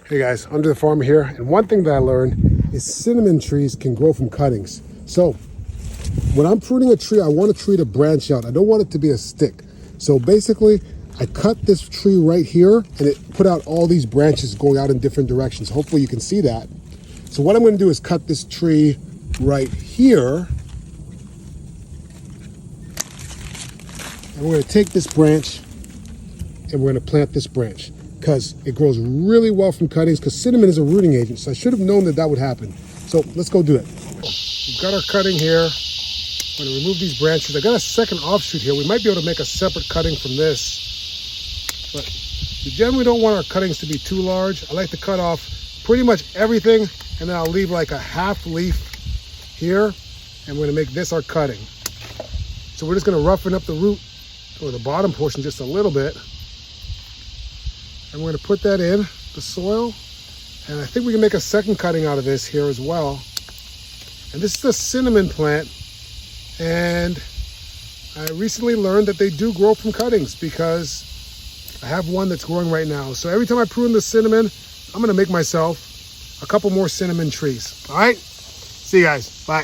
Hey guys, Andrethefarmer here, and one thing that I learned is cinnamon trees can grow from cuttings. So when I'm pruning a tree, I want a tree to branch out. I don't want it to be a stick. So basically, I cut this tree right here, and it put out all these branches going out in different directions. Hopefully you can see that. So what I'm going to do is cut this tree right here. And we're going to take this branch, and we're going to plant this branch, because it grows really well from cuttings, because cinnamon is a rooting agent. So I should have known that that would happen. So let's go do it. We've got our cutting here. I'm going to remove these branches. I got a second offshoot here. We might be able to make a separate cutting from this, but we generally don't want our cuttings to be too large. I like to cut off pretty much everything, and then I'll leave like a half leaf here, and we're going to make this our cutting. So we're just going to roughen up the root, or the bottom portion, just a little bit. And we're going to put that in the soil. And I think we can make a second cutting out of this here as well. And this is a cinnamon plant. And I recently learned that they do grow from cuttings, because I have one that's growing right now. So every time I prune the cinnamon, I'm going to make myself a couple more cinnamon trees. All right? See you guys. Bye.